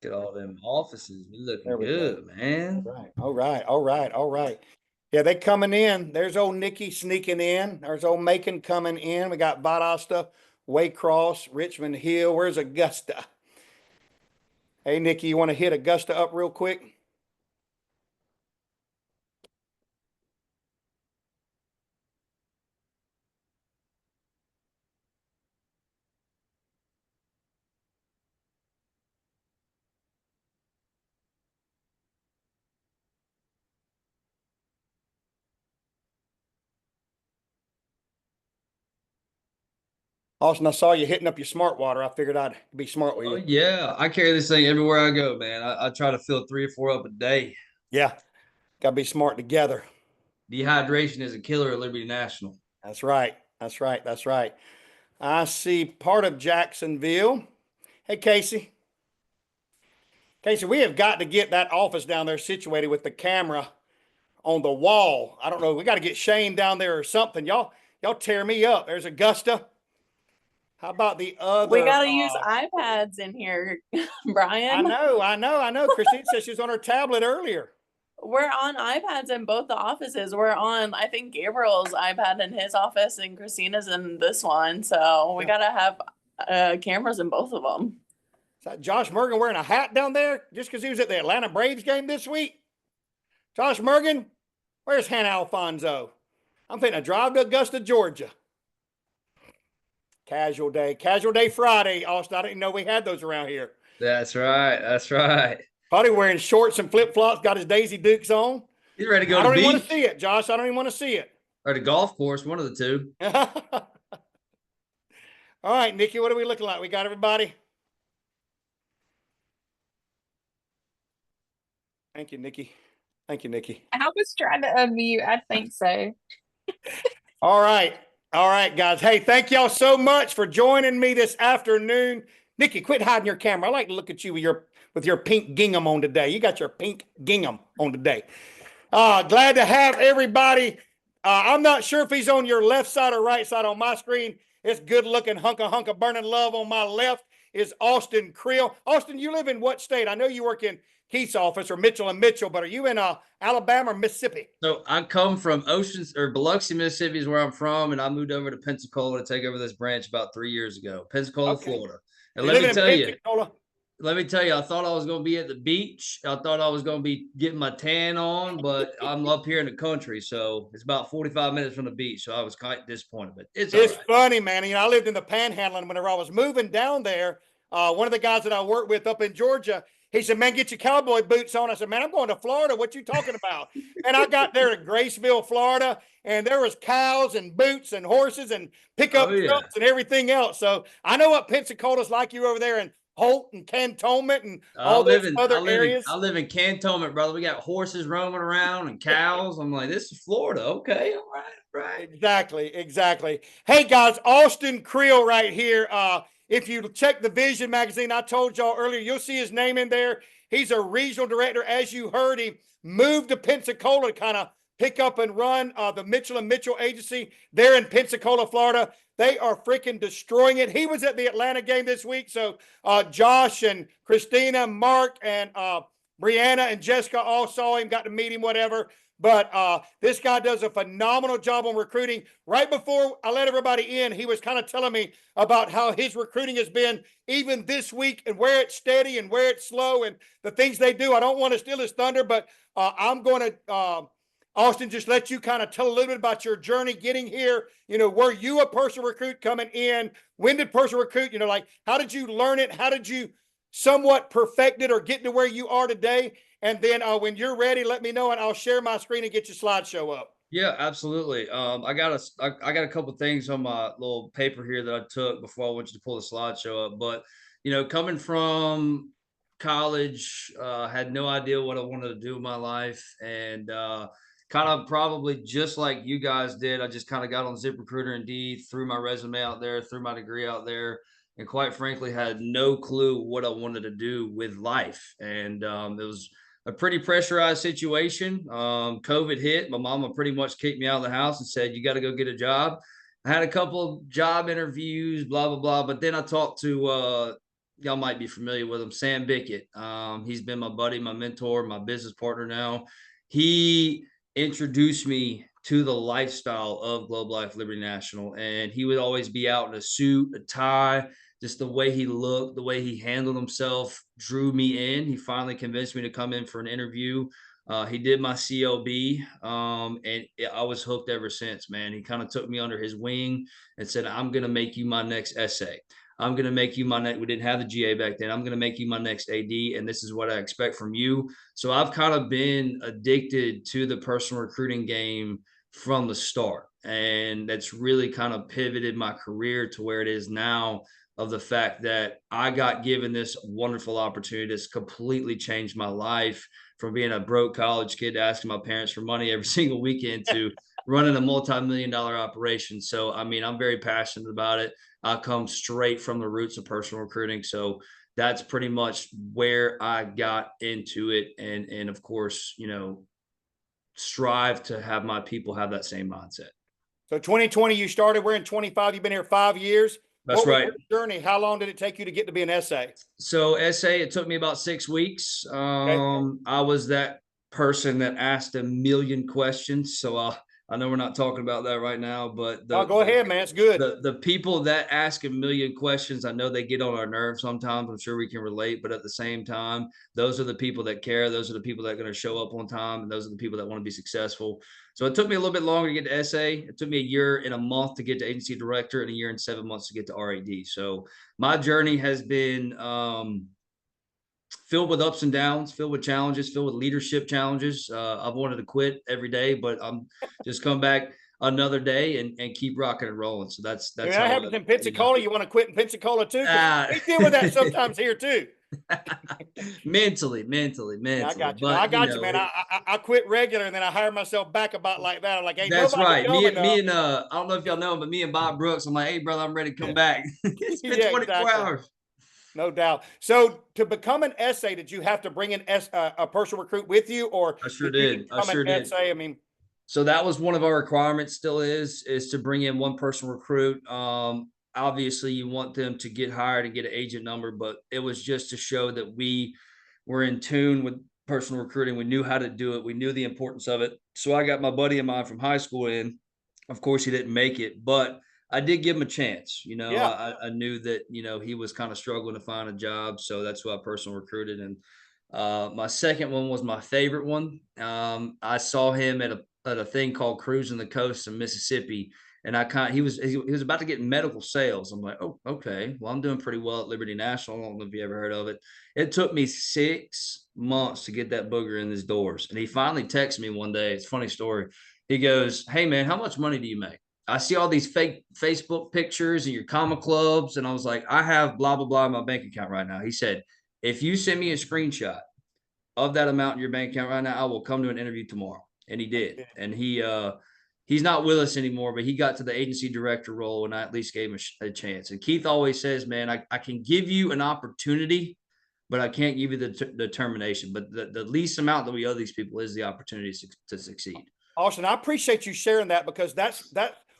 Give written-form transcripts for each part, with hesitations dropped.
Get all them offices. We There looking we go. good, man. All right. All right. All right. All right. Yeah, they coming in. There's old Nikki sneaking in. There's old Macon coming in. We got Valdosta, Waycross, Richmond Hill. Where's Augusta? Hey, Nikki, you want to hit Augusta up real quick? Austin, I saw you hitting up your smart water. I figured I'd be smart with Oh you. yeah, I carry this thing everywhere I go, man. I try to fill 3 or 4 up a day. Yeah, got to be smart together. Dehydration is a killer at Liberty National. That's right. That's right. That's right. I see part of Jacksonville. Hey, Casey. Casey, we have got to get that office down there situated with the camera on the wall. I don't know. We got to get Shane down there or something. Y'all tear me up. There's Augusta. How about the We other? got to use iPads in here, I Brian. know, I know, I know. Christine said she was on her tablet earlier. We're on iPads in both the offices. We're on, I think, Gabriel's iPad in his office and Christina's in this one. So we got to have cameras in both of them. Is that Josh Mergen wearing a hat down there just because he was at the Atlanta Braves game this week? Josh Mergen, where's Hannah Alfonso? I'm thinking of drive to Augusta, Georgia. Casual day Friday, Austin. I didn't know we had those around here. That's right. That's right. Probably wearing shorts and flip flops, got his Daisy Dukes on. He's ready to go I to don't the even beach want to see it, Josh. I don't even want to see it. or the golf course, one of the two. All right, Nikki, what are we looking like? We got everybody? Thank you, Nikki. Thank you, Nikki. I was trying to unmute. I think so. All right. All right, guys. Hey, thank y'all so much for joining me this afternoon. Nikki, quit hiding your camera. I like to look at you with your pink gingham on today. You got your pink gingham on today. Glad to have everybody. I'm not sure if he's on your left side or right side on my screen. It's good looking hunk of burning love on my left is Austin Creel. Austin, you live in what state? I know you work in Keith's office or Mitchell and Mitchell, but are you in Alabama or Mississippi? So I come from Oceans or Biloxi, Mississippi is where I'm from, and I moved over to Pensacola to take over this branch about 3 years ago. Pensacola, Okay. Florida. And You're let me living tell in you, Pensacola? I thought I was going to be at the beach. I thought I was going to be getting my tan on, but I'm up here in the country. So it's about 45 minutes from the beach. So I was quite disappointed, but it's all It's right. funny, man. You know, I lived in the Panhandle, and whenever I was moving down there, one of the guys that I worked with up in Georgia, he said, "Man, get your cowboy boots on." I said, "Man, I'm going to Florida. What you talking about?" And I got there at Graceville, Florida, and there was cows and boots and horses and pickup Oh, yeah. trucks and everything else. So I know what Pensacola's like. You over there in Holt and Cantonment and all those other areas. I live in Cantonment, brother. We got horses roaming around and cows. I'm like, this is Florida. Okay, all right, right. Exactly. Hey guys, Austin Creel right here. If you check the Vision magazine, I told y'all earlier, you'll see his name in there. He's a regional director. As you heard, he moved to Pensacola to kind of pick up and run the Mitchell and Mitchell agency there in Pensacola, Florida. They are freaking destroying it. He was at the Atlanta game this week. So Josh and Christina, Mark and Brianna and Jessica all saw him, got to meet him, whatever. But this guy does a phenomenal job on recruiting. Right before I let everybody in, he was kind of telling me about how his recruiting has been even this week and where it's steady and where it's slow and the things they do. I don't want to steal his thunder, but I'm going to, Austin, just let you kind of tell a little bit about your journey getting here. You know, were you a personal recruit coming in? When did personal recruit, you know, like how did you learn it? How did you somewhat perfect it or get to where you are today? And then when you're ready, let me know and I'll share my screen and get your slideshow up. Yeah, absolutely. I got a couple things on my little paper here that I took before I went you to pull the slideshow up. But coming from college, had no idea what I wanted to do with my life, and kind of probably just like you guys did. I just kind of got on ZipRecruiter, Indeed, threw my resume out there, threw my degree out there, and quite frankly, had no clue what I wanted to do with life. And it was a pretty pressurized situation. COVID hit. My mama pretty much kicked me out of the house and said, "You got to go get a job." I had a couple of job interviews, blah, blah, blah. But then I talked to y'all might be familiar with him, Sam Bickett. He's been my buddy, my mentor, my business partner now. He introduced me to the lifestyle of Globe Life Liberty National, and he would always be out in a suit, a tie. Just the way he looked, the way he handled himself drew me in. He finally convinced me to come in for an interview. He did my CLB, and I was hooked ever since, man. He kind of took me under his wing and said, I'm going to make you my next essay. I'm going to make you my next. We didn't have the GA back then. I'm going to make you my next AD, and this is what I expect from you. So I've kind of been addicted to the personal recruiting game from the start. And that's really kind of pivoted my career to where it is now, of the fact that I got given this wonderful opportunity that's completely changed my life, from being a broke college kid to asking my parents for money every single weekend to running a multi-million-dollar operation. So, I mean, I'm very passionate about it. I come straight from the roots of personal recruiting. So that's pretty much where I got into it. And of course, you know, strive to have my people have that same mindset. So 2020, you started. We're in 25. You've been here 5 years. That's What was right. your journey? How long did it take you to get to be an SA? So essay, it took me about 6 weeks. I was that person that asked a million questions. So I know we're not talking about that right now, but Go ahead, man. It's good. the people that ask a million questions, I know they get on our nerves sometimes. I'm sure we can relate, but at the same time, those are the people that care. Those are the people that are going to show up on time, and those are the people that want to be successful. So it took me a little bit longer to get to SA. It took me a year and a month to get to agency director, and a year and 7 months to get to RAD. So my journey has been filled with ups and downs, filled with challenges, filled with leadership challenges. I've wanted to quit every day, but I'm just come back another day and keep rocking and rolling. So that's That how happens in Pensacola. You want to quit in Pensacola too? We deal with that sometimes here too. mentally. Yeah, I got you. But I got you, man. I quit regular and then I hire myself back about like that. I'm like, hey, that's right. Me enough. and I don't know if y'all know him, but me and Bob Brooks, I'm like, hey brother, I'm ready to come back. It's been Yeah, 24 exactly. hours. No doubt. So to become an SA, did you have to bring in a personal recruit with you, or I sure did you did. I become sure an did. SA? I mean, So that was one of our requirements, still is to bring in one person recruit. Obviously you want them to get hired and get an agent number, but it was just to show that we were in tune with personal recruiting. We knew how to do it. We knew the importance of it. So I got my buddy of mine from high school in. Of course, he didn't make it, but I did give him a chance. You know, yeah. I knew that, you know, he was kind of struggling to find a job. So that's who I personally recruited. And my second one was my favorite one. I saw him at a thing called Cruising the Coast in Mississippi, and he was about to get in medical sales. I'm like, oh, okay, well, I'm doing pretty well at Liberty National. I don't know if you ever heard of it. It took me 6 months to get that booger in his doors, and he finally texted me one day. It's a funny story. He goes, hey man, how much money do you make? I see all these fake Facebook pictures and your comma clubs, and I was like, I have blah blah blah in my bank account right now. He said, if you send me a screenshot of that amount in your bank account right now, I will come to an interview tomorrow. And he did. And he's not with us anymore, but he got to the agency director role, and I at least gave him a chance. And Keith always says, man, I can give you an opportunity, but I can't give you the determination. But the least amount that we owe these people is the opportunity to succeed. Austin, I appreciate you sharing that, because that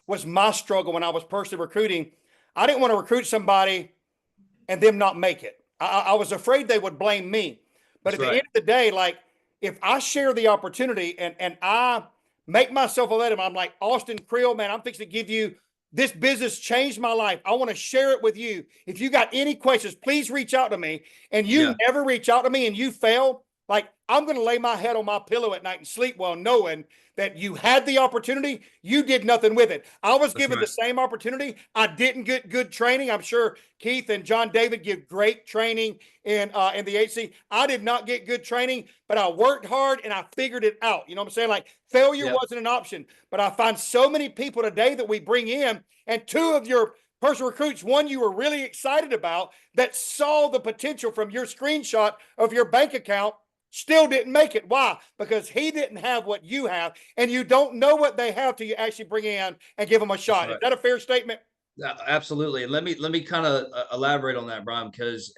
was my struggle when I was personally recruiting. I didn't want to recruit somebody and them not make it. I was afraid they would blame me. But That's at the right. end of the day, like, if I share the opportunity and I make myself available, I'm like, Austin Creel, man, I'm fixing to give you this business, changed my life. I want to share it with you. If you got any questions, please reach out to me. And you never reach out to me and you fail, like, I'm going to lay my head on my pillow at night and sleep well, knowing that you had the opportunity, you did nothing with it. I was given the same opportunity. I didn't get good training. I'm sure Keith and John David give great training in the HC. I did not get good training, but I worked hard and I figured it out. You know what I'm saying? Like, failure wasn't an option. But I find so many people today that we bring in, and two of your personal recruits, one you were really excited about, that saw the potential from your screenshot of your bank account, still didn't make it. Why? Because he didn't have what you have, and you don't know what they have till you actually bring in and give them a shot. Is that a fair statement? Yeah, absolutely. And let me kind of elaborate on that, Brian, because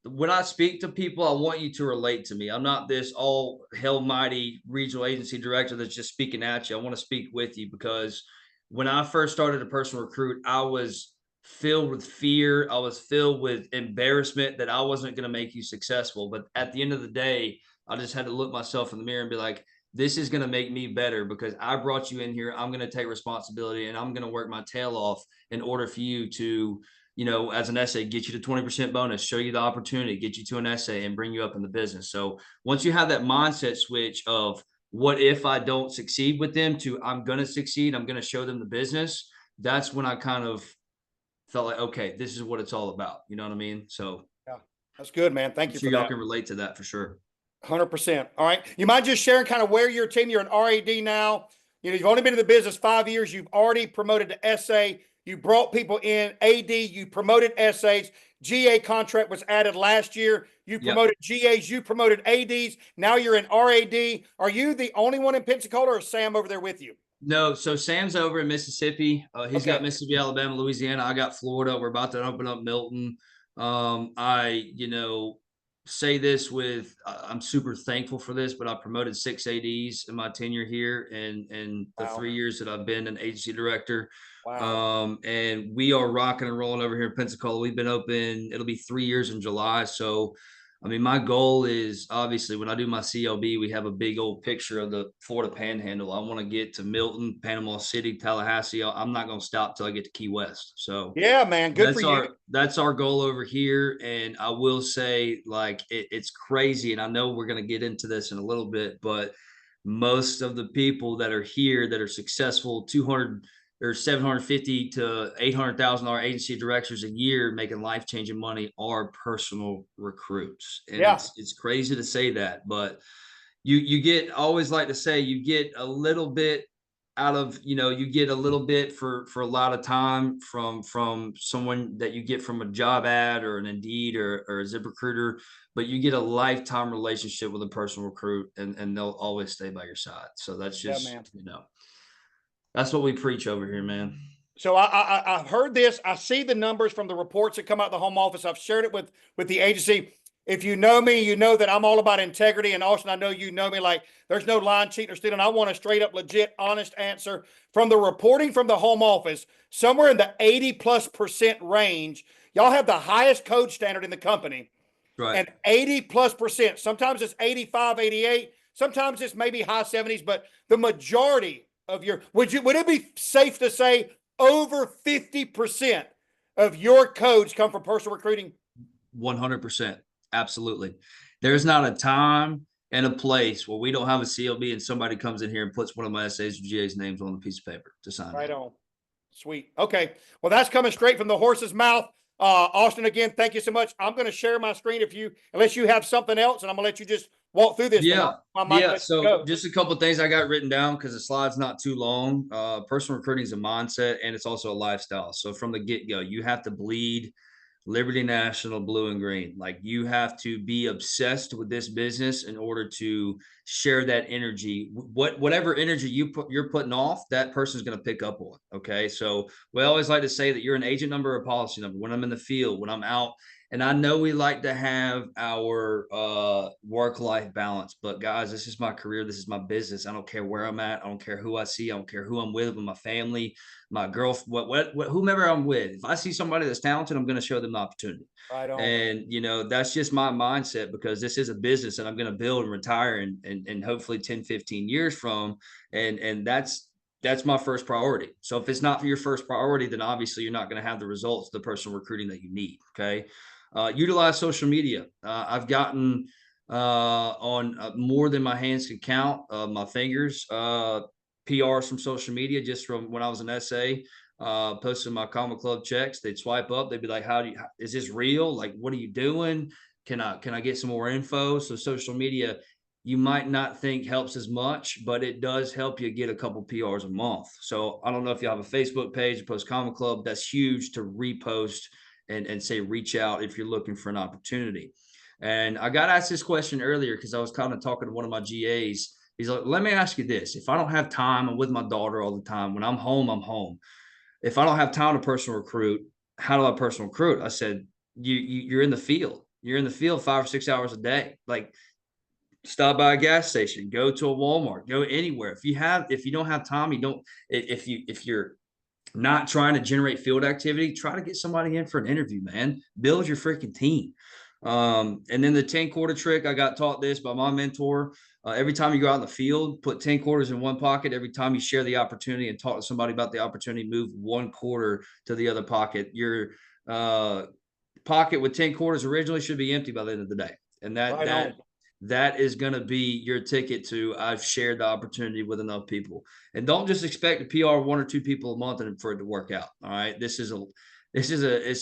when I speak to people, I want you to relate to me. I'm not this all hell mighty regional agency director that's just speaking at you. I want to speak with you, because when I first started a personal recruit, I was filled with fear. I was filled with embarrassment that I wasn't going to make you successful. But at the end of the day, I just had to look myself in the mirror and be like, this is going to make me better because I brought you in here. I'm going to take responsibility and I'm going to work my tail off in order for you to, you know, as an essay, get you to 20% bonus, show you the opportunity, get you to an essay and bring you up in the business. So once you have that mindset switch of what if I don't succeed with them to I'm going to succeed, I'm going to show them the business. That's when I kind of felt like, okay, this is what it's all about. You know what I mean? So Yeah, that's good, man. Thank I'm you sure for y'all that. can relate to that for sure. 100%. All right. You mind just sharing kind of where your team, you're an RAD now. You know, you've only been in the business 5 years. You've already promoted to SA. You brought people in AD. You promoted SAs. GA contract was added last year. You promoted GAs. You promoted ADs. Now you're in RAD. Are you the only one in Pensacola or is Sam over there with you? No, so Sam's over in Mississippi. He's got Okay. Mississippi, Alabama, Louisiana. I got Florida. We're about to open up Milton. You know, say this with I'm super thankful for this, but I promoted 6 ADs in my tenure here and the Wow. 3 years that I've been an agency director. Wow. And we are rocking and rolling over here in Pensacola. We've been open, it'll be 3 years in July. So I mean, my goal is obviously when I do my CLB, we have a big old picture of the Florida Panhandle. I want to get to Milton, Panama City, Tallahassee. I'm not going to stop till I get to Key West. So Yeah, man. Good for you. that's our goal over here. And I will say, like, it's crazy. And I know we're going to get into this in a little bit, but most of the people that are here that are successful, 200 or 750 to $800,000 agency directors a year making life-changing money are personal recruits. And Yeah. it's crazy to say that, but you get always like to say you get a little bit out of, you know, you get a little bit for a lot of time from someone that you get from a job ad or an Indeed or a ZipRecruiter, but you get a lifetime relationship with a personal recruit and they'll always stay by your side. So that's just, man. you know, that's what we preach over here, man. So I've heard this. I see the numbers from the reports that come out of the home office. I've shared it with the agency. If you know me, you know that I'm all about integrity. And Austin, I know you know me, like there's no lying, cheating, or stealing. I want a straight up, legit, honest answer. From the reporting from the home office, somewhere in the 80+% range, y'all have the highest code standard in the company. Right. And 80+%. Sometimes it's 85, 88. Sometimes it's maybe high 70s, but the majority of your, would it be safe to say over 50% of your codes come from personal recruiting? 100%. Absolutely. There's not a time and a place where we don't have a CLB and somebody comes in here and puts one of my SAs or GA's names on a piece of paper to sign. Right on. Sweet. Okay. Well, that's coming straight from the horse's mouth. Austin, again, thank you so much. I'm going to share my screen unless you have something else, and I'm going to let you just walk through this. Yeah. Yeah. So just a couple of things I got written down because the slide's not too long. Personal recruiting is a mindset and it's also a lifestyle. So from the get-go, you have to bleed Liberty National, blue and green. Like you have to be obsessed with this business in order to share that energy. Whatever energy you're putting off, that person's going to pick up on. Okay. So we always like to say that you're an agent number or policy number when I'm in the field, when I'm out. And I know we like to have our work-life balance, but guys, this is my career. This is my business. I don't care where I'm at. I don't care who I see. I don't care who I'm with my family, my girlfriend, whomever I'm with. If I see somebody that's talented, I'm going to show them the opportunity. Right on. And, you know, that's just my mindset because this is a business and I'm going to build and retire and hopefully 10, 15 years from. And that's my first priority. So if it's not for your first priority, then obviously you're not going to have the results, the personal recruiting that you need. Okay. Utilize social media. I've gotten on more than my hands can count, my fingers, PRs from social media, just from when I was an SA, posting my Comma Club checks. They'd swipe up. They'd be like, is this real? Like, what are you doing? Can I get some more info? So social media, you might not think helps as much, but it does help you get a couple PRs a month. So I don't know if you have a Facebook page, post Comma Club. That's huge to repost and say, reach out if you're looking for an opportunity. And I got asked this question earlier because I was kind of talking to one of my GAs. He's like, let me ask you this. If I don't have time, I'm with my daughter all the time. When I'm home, I'm home. If I don't have time to personal recruit, how do I personal recruit? I said, you're in the field. You're in the field 5 or 6 hours a day. Like, stop by a gas station, go to a Walmart, go anywhere. If you don't have time, if you're not trying to generate field activity. Try to get somebody in for an interview, man. Build your freaking team. And then the 10 quarter trick, I got taught this by my mentor. Every time you go out in the field, put 10 quarters in one pocket. Every time you share the opportunity and talk to somebody about the opportunity, move 1 quarter to the other pocket. Your pocket with 10 quarters originally should be empty by the end of the day. And that is going to be your ticket to I've shared the opportunity with enough people. And don't just expect to PR 1 or 2 people a month and for it to work out. All right. It's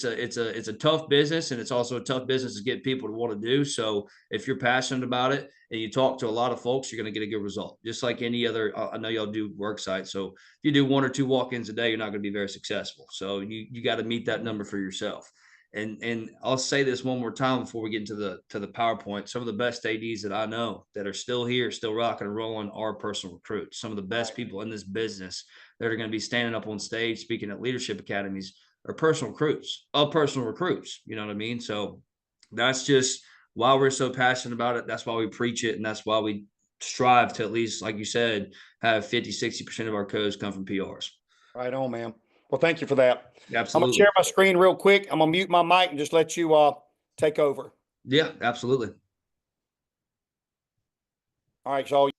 a tough business, and it's also a tough business to get people to want to do. So if you're passionate about it and you talk to a lot of folks, you're going to get a good result. Just like any other, I know y'all do work sites. So if you do 1 or 2 walk-ins a day, you're not going to be very successful. So you got to meet that number for yourself. And I'll say this one more time before we get into the PowerPoint. Some of the best ADs that I know that are still here, still rocking and rolling, are personal recruits. Some of the best people in this business that are going to be standing up on stage speaking at leadership academies are personal recruits. You know what I mean? So that's just why we're so passionate about it. That's why we preach it, and that's why we strive to, at least, like you said, have 50-60% of our codes come from PRs. Right on, man. Well, thank you for that. Absolutely. I'm going to share my screen real quick. I'm going to mute my mic and just let you take over. Yeah, absolutely. All right, so. All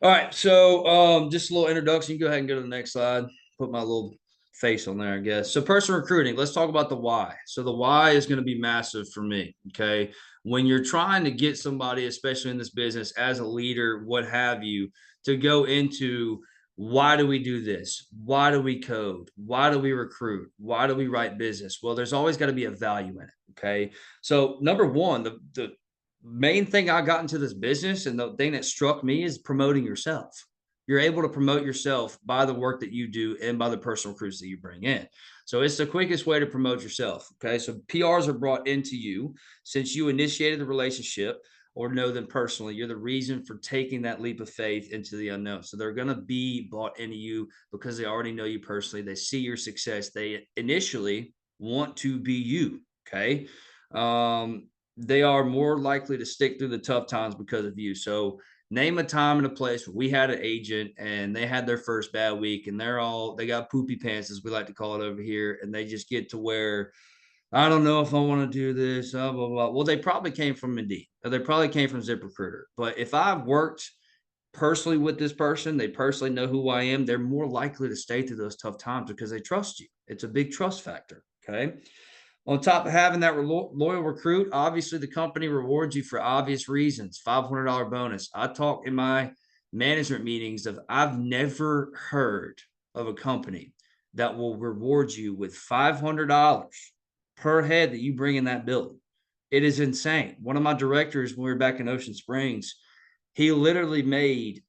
right, so just a little introduction. You go ahead and go to the next slide. Put my little face on there, I guess. So personal recruiting, let's talk about the why. So the why is going to be massive for me, okay? When you're trying to get somebody, especially in this business, as a leader, what have you, to go into why do we do this? Why do we code? Why do we recruit? Why do we write business? Well, there's always got to be a value in it, okay? So number one, the main thing I got into this business and the thing that struck me is promoting yourself. You're able to promote yourself by the work that you do and by the personal recruits that you bring in. So it's the quickest way to promote yourself. Okay. So PRs are brought into you since you initiated the relationship or know them personally. You're the reason for taking that leap of faith into the unknown. So they're going to be bought into you because they already know you personally. They see your success. They initially want to be you. Okay. They are more likely to stick through the tough times because of you. So name a time and a place where we had an agent and they had their first bad week and they got poopy pants, as we like to call it over here. And they just get to where, I don't know if I want to do this, blah, blah, blah. Well, they probably came from Indeed, or they probably came from ZipRecruiter. But if I've worked personally with this person, they personally know who I am, they're more likely to stay through those tough times because they trust you. It's a big trust factor. Okay. On top of having that loyal recruit, obviously the company rewards you for obvious reasons. $500 bonus. I talk in my management meetings of I've never heard of a company that will reward you with $500 per head that you bring in that building. It is insane. One of my directors, when we were back in Ocean Springs, he literally made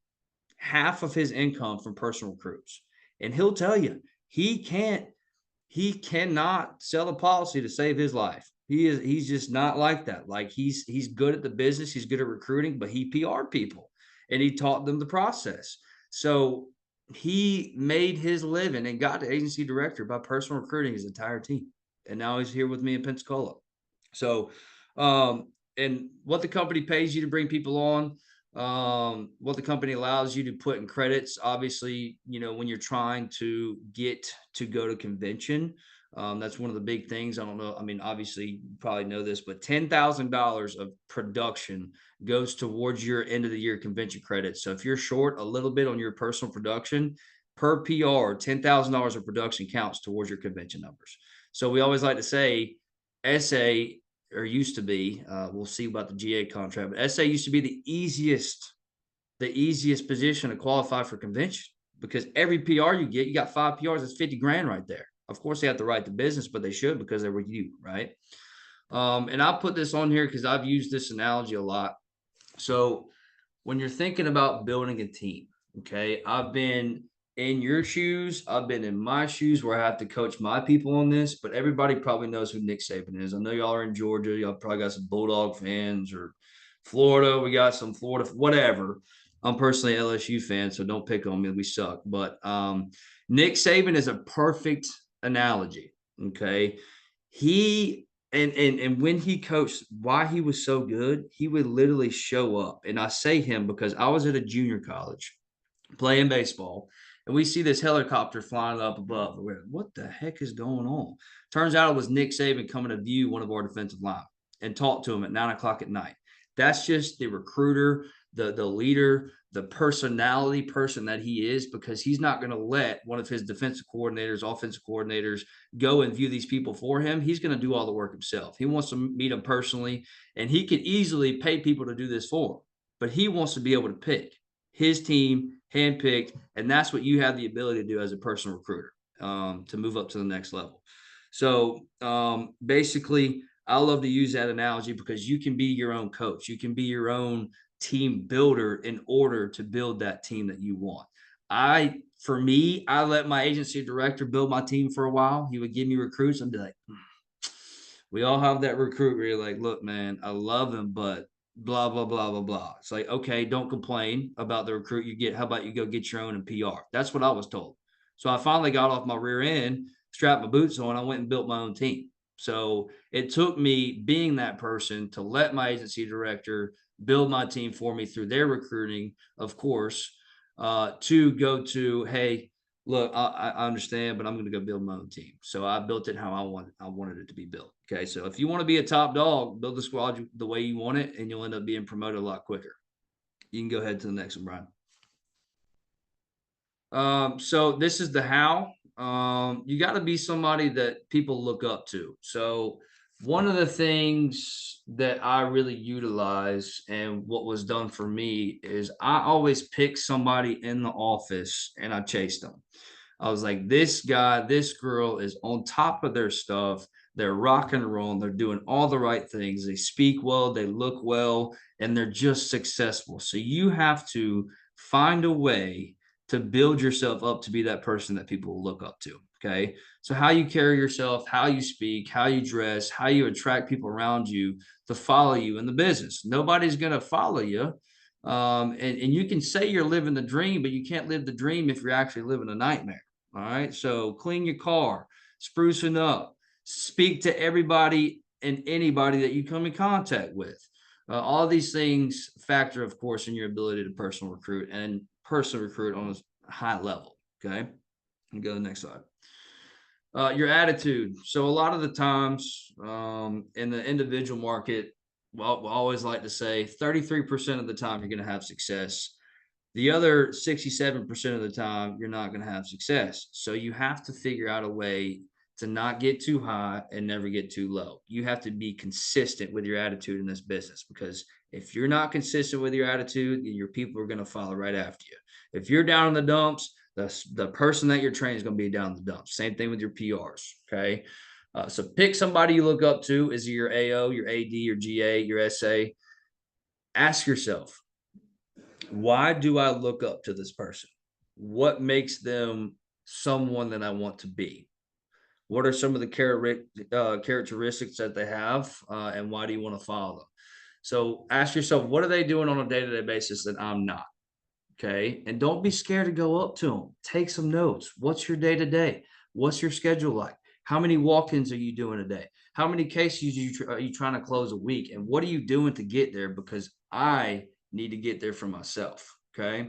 half of his income from personal recruits. And he'll tell you, he cannot sell a policy to save his life. He's just not like that. Like he's good at the business, he's good at recruiting, but he PR people and he taught them the process. So he made his living and got to agency director by personal recruiting his entire team. And now he's here with me in Pensacola. So and what the company pays you to bring people on, what the company allows you to put in credits, obviously, when you're trying to get to go to convention, that's one of the big things. I don't know. I mean, obviously you probably know this, but $10,000 of production goes towards your end of the year convention credits. So if you're short a little bit on your personal production per PR, $10,000 of production counts towards your convention numbers. So we always like to say SA, or used to be, we'll see about the GA contract, but SA used to be the easiest position to qualify for convention because every PR you got 5 PRs, that's 50 grand right there. Of course they have to write the business, but they should because they were you, right? And I'll put this on here because I've used this analogy a lot. So when you're thinking about building a team, okay, I've been in your shoes, I've been in my shoes where I have to coach my people on this, but everybody probably knows who Nick Saban is. I know y'all are in Georgia. Y'all probably got some Bulldog fans, or Florida. We got some Florida, whatever. I'm personally an LSU fan, so don't pick on me. We suck. But Nick Saban is a perfect analogy. Okay. And when he coached, why he was so good, he would literally show up. And I say him because I was at a junior college playing baseball. And we see this helicopter flying up above. We're like, what the heck is going on? Turns out it was Nick Saban coming to view one of our defensive linemen and talk to him at 9 o'clock at night. That's just the recruiter, the leader, the personality person that he is, because he's not going to let one of his defensive coordinators, offensive coordinators go and view these people for him. He's going to do all the work himself. He wants to meet them personally, and he could easily pay people to do this for him, but he wants to be able to pick his team, handpicked, and that's what you have the ability to do as a personal recruiter, to move up to the next level. So basically, I love to use that analogy because you can be your own coach. You can be your own team builder in order to build that team that you want. For me, I let my agency director build my team for a while. He would give me recruits and be like, we all have that recruit where you're like, look, man, I love him, but blah, blah, blah, blah, blah. It's like, okay, don't complain about the recruit you get. How about you go get your own in PR? That's what I was told. So I finally got off my rear end, strapped my boots on, I went and built my own team. So it took me being that person to let my agency director build my team for me through their recruiting, of course, to go to, hey, look, I understand, but I'm going to go build my own team. So I built it how I wanted it to be built. Okay. So if you want to be a top dog, build the squad the way you want it, and you'll end up being promoted a lot quicker. You can go ahead to the next one, Brian. So this is the how. You got to be somebody that people look up to. So one of the things that I really utilize and what was done for me is I always pick somebody in the office and I chase them. I was like, this guy, this girl is on top of their stuff. They're rock and rolling. They're doing all the right things. They speak well, they look well, and they're just successful. So you have to find a way to build yourself up to be that person that people will look up to. Okay. So how you carry yourself, how you speak, how you dress, how you attract people around you to follow you in the business. Nobody's going to follow you. And you can say you're living the dream, but you can't live the dream if you're actually living a nightmare. All right. So clean your car, sprucing up, speak to everybody and anybody that you come in contact with. All these things factor, of course, in your ability to personal recruit and personal recruit on a high level. Okay. And go to the next slide. Your attitude. So a lot of the times in the individual market, well, we always like to say 33% of the time you're going to have success. The other 67% of the time, you're not going to have success. So you have to figure out a way to not get too high and never get too low. You have to be consistent with your attitude in this business, because if you're not consistent with your attitude, your people are going to follow right after you. If you're down in the dumps, the person that you're training is going to be down in the dumps. Same thing with your PRs. Okay. So pick somebody you look up to. Is it your AO, your AD, your GA, your SA? Ask yourself, why do I look up to this person? What makes them someone that I want to be? What are some of the characteristics that they have, and why do you want to follow them? So ask yourself, what are they doing on a day-to-day basis that I'm not? Okay. And don't be scared to go up to them. Take some notes. What's your day-to-day? What's your schedule like? How many walk-ins are you doing a day? How many cases are you trying to close a week? And what are you doing to get there? Because I need to get there for myself. Okay.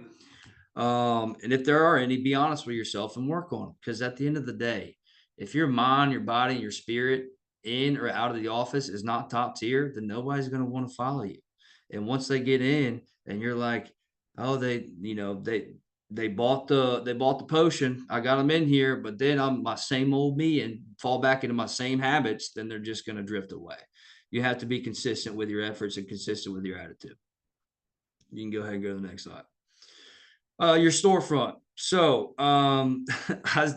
And if there are any, be honest with yourself and work on them. Because at the end of the day, if your mind, your body, your spirit in or out of the office is not top tier, then nobody's going to want to follow you. And once they get in and you're like, oh, they bought the potion. I got them in here, but then I'm my same old me and fall back into my same habits, then they're just going to drift away. You have to be consistent with your efforts and consistent with your attitude. You can go ahead and go to the next slide. Your storefront. So I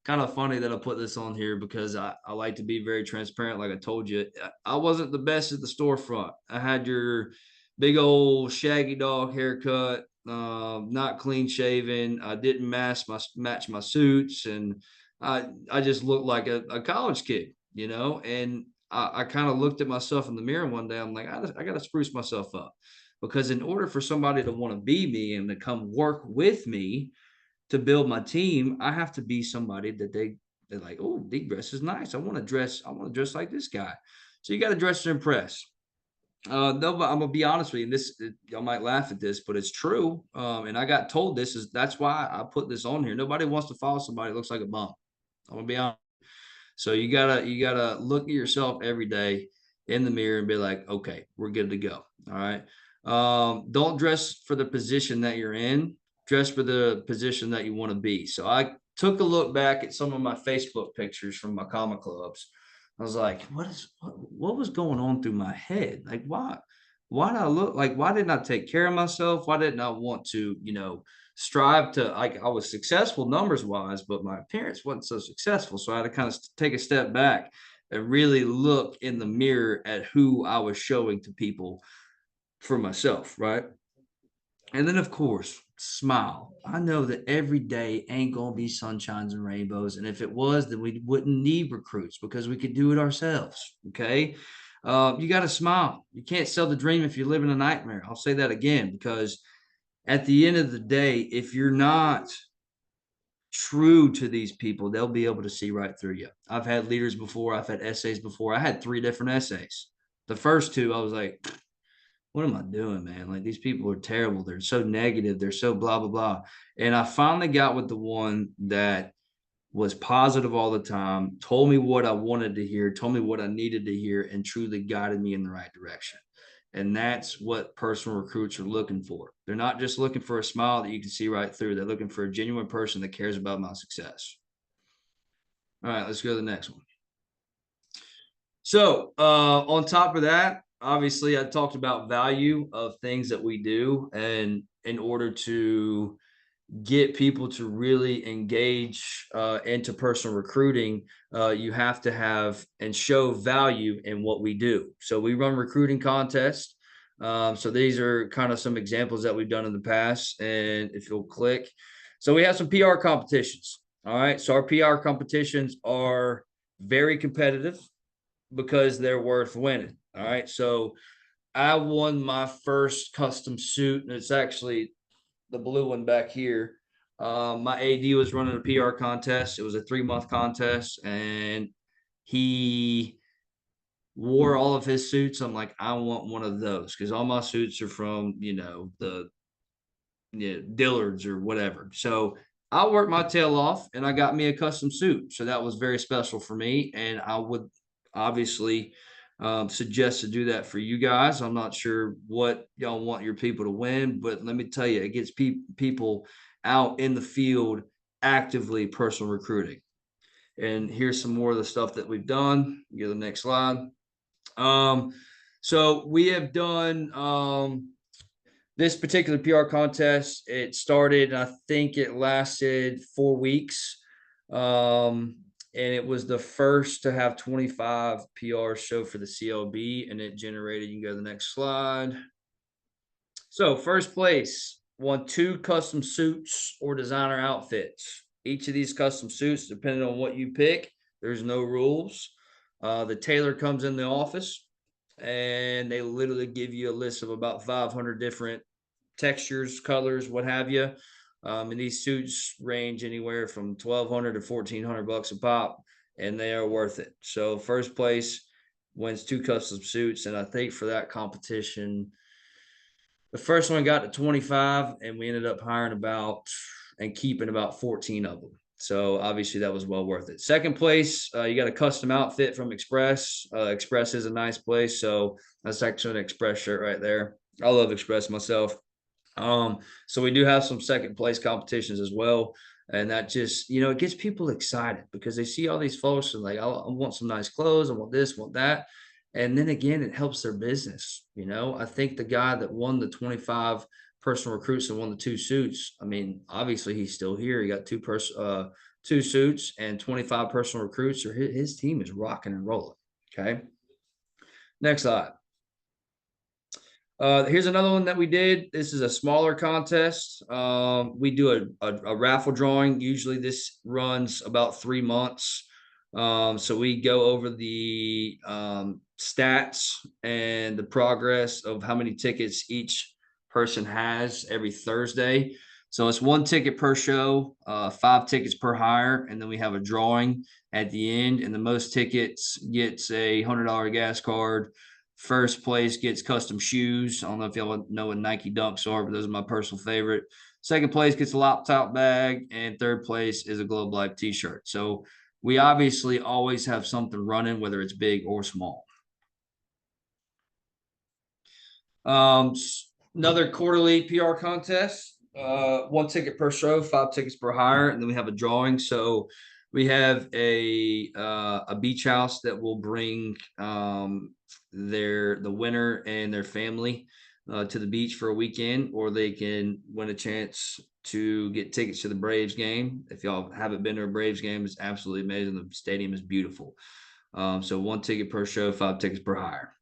kind of funny that I put this on here because I like to be very transparent. Like I told you, I wasn't the best at the storefront. I had your big old shaggy dog haircut, not clean shaven. I didn't match my suits, and I just looked like a college kid, and I kind of looked at myself in the mirror one day. I'm like, I got to spruce myself up, because in order for somebody to want to be me and to come work with me to build my team, I have to be somebody that they're like, oh, the dress is nice. I want to dress like this guy. So you got to dress to impress. No, but I'm gonna be honest with you. And y'all might laugh at this, but it's true. And I got told that's why I put this on here. Nobody wants to follow somebody that looks like a bum. I'm gonna be honest. So you gotta look at yourself every day in the mirror and be like, okay, we're good to go. All right. Don't dress for the position that you're in. Dress for the position that you want to be. So I took a look back at some of my Facebook pictures from my comic clubs. I was like, what was going on through my head? Like, why did I look like, why didn't I take care of myself? Why didn't I want to, strive to, like, I was successful numbers wise, but my appearance wasn't so successful. So I had to kind of take a step back and really look in the mirror at who I was showing to people for myself, right? And then, of course, smile. I know that every day ain't gonna be sunshines and rainbows, and if it was, then we wouldn't need recruits because we could do it ourselves. Okay, you got to smile. You can't sell the dream if you live in a nightmare. I'll say that again because at the end of the day, if you're not true to these people, they'll be able to see right through you. I've had leaders before. I've had essays before. I had 3 different essays. The first 2, I was like, what am I doing, man? Like, these people are terrible. They're so negative. They're so blah, blah, blah. And I finally got with the one that was positive all the time, told me what I wanted to hear, told me what I needed to hear, and truly guided me in the right direction. And that's what personal recruits are looking for. They're not just looking for a smile that you can see right through. They're looking for a genuine person that cares about my success. All right, let's go to the next one. So, on top of that, obviously, I talked about value of things that we do, and in order to get people to really engage into personal recruiting, you have to have and show value in what we do. So we run recruiting contests. So these are kind of some examples that we've done in the past. And if you'll click, so we have some PR competitions. All right. So our PR competitions are very competitive because they're worth winning. All right. So I won my first custom suit, and it's actually the blue one back here. My AD was running a PR contest. It was a 3-month contest, and he wore all of his suits. I'm like, I want one of those because all my suits are from the Dillards or whatever. So I worked my tail off, and I got me a custom suit. So that was very special for me, and I would obviously suggest to do that for you guys. I'm not sure what y'all want your people to win, but let me tell you, it gets people out in the field actively personal recruiting. And here's some more of the stuff that we've done. Go to the next slide. So we have done this particular PR contest. It started, I think it lasted 4 weeks. And it was the first to have 25 PR show for the CLB, and it generated, you can go to the next slide. So first place won 2 custom suits or designer outfits. Each of these custom suits, depending on what you pick, there's no rules. The tailor comes in the office and they literally give you a list of about 500 different textures, colors, what have you. And these suits range anywhere from $1,200 to $1,400 a pop, and they are worth it. So first place wins 2 custom suits, and I think for that competition, the first one got to 25, and we ended up hiring and keeping about 14 of them. So obviously that was well worth it. Second place, you got a custom outfit from Express. Express is a nice place, so that's actually an Express shirt right there. I love Express myself. So we do have some second place competitions as well. And that just, it gets people excited because they see all these folks and like, I want some nice clothes. I want this, want that. And then again, it helps their business. I think the guy that won the 25 personal recruits and won the 2 suits, I mean, obviously he's still here. He got 2 suits and 25 personal recruits, or his team is rocking and rolling. Okay. Next slide. Here's another one that we did. This is a smaller contest. We do a raffle drawing. Usually this runs about 3 months. So we go over the stats and the progress of how many tickets each person has every Thursday. So it's 1 ticket per show, 5 tickets per hire, and then we have a drawing at the end. And the most tickets gets a $100 gas card. First place gets custom shoes. I don't know if y'all know what Nike Dunks are, but those are my personal favorite. Second place gets a laptop bag, and third place is a Globe Life t-shirt. So we obviously always have something running, whether it's big or small. Another quarterly PR contest. 1 ticket per show, 5 tickets per hire, and then we have a drawing. So we have a beach house that will bring the winner and their family to the beach for a weekend, or they can win a chance to get tickets to the Braves game. If y'all haven't been to a Braves game, it's absolutely amazing. The stadium is beautiful. So 1 ticket per show, 5 tickets per hire.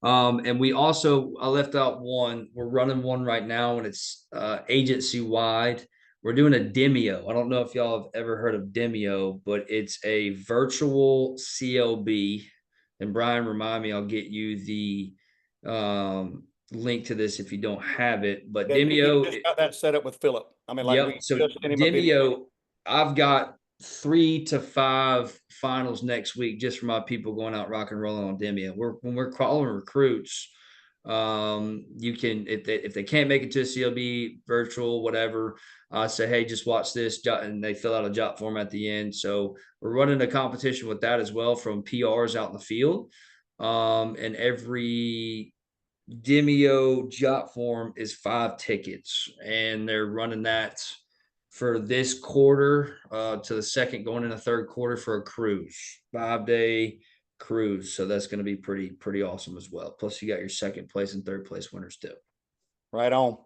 And we also, I left out one. We're running one right now, and it's agency wide. We're doing a Demio. I don't know if y'all have ever heard of Demio, but it's a virtual CLB. And Brian, remind me, I'll get you the link to this if you don't have it. But Yeah, Demio, you just got that set up with Philip. I mean, like, yep. we So just sent him a video. Demio, I've got 3 to 5 finals next week just for my people going out rock and rolling on Demio. When we're calling recruits, you can, if they can't make it to a CLB virtual, whatever, say, hey, just watch this, and they fill out a jot form at the end. So we're running a competition with that as well from PRs out in the field. And every Demio jot form is 5 tickets, and they're running that for this quarter to the second, going in the third quarter for a cruise, 5-day cruise. So that's going to be pretty awesome as well. Plus you got your second place and third place winners too. Right on.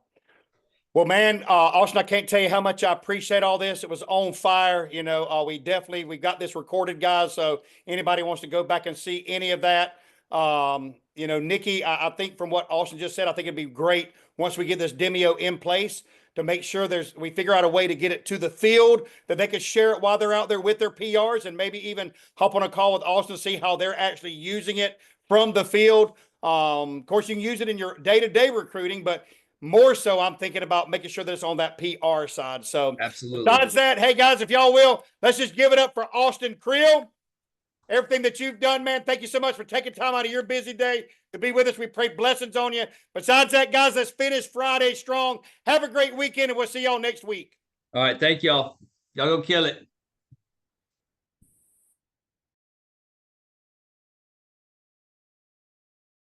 Well, man, Austin, I can't tell you how much I appreciate all this. It was on fire. You know, we got this recorded, guys. So anybody wants to go back and see any of that, you know, Nikki, I think from what Austin just said, I think it'd be great once we get this Demio in place to make sure we figure out a way to get it to the field, that they could share it while they're out there with their PRs, and maybe even hop on a call with Austin to see how they're actually using it from the field. Of course, you can use it in your day-to-day recruiting, but more so, I'm thinking about making sure that it's on that PR side. So Absolutely. Besides that, hey guys, if y'all will, let's just give it up for Austin Creel. Everything that you've done, man, thank you so much for taking time out of your busy day to be with us. We pray blessings on you. Besides that, guys, let's finish Friday strong. Have a great weekend, and we'll see y'all next week. All right. Thank y'all. Y'all go kill it.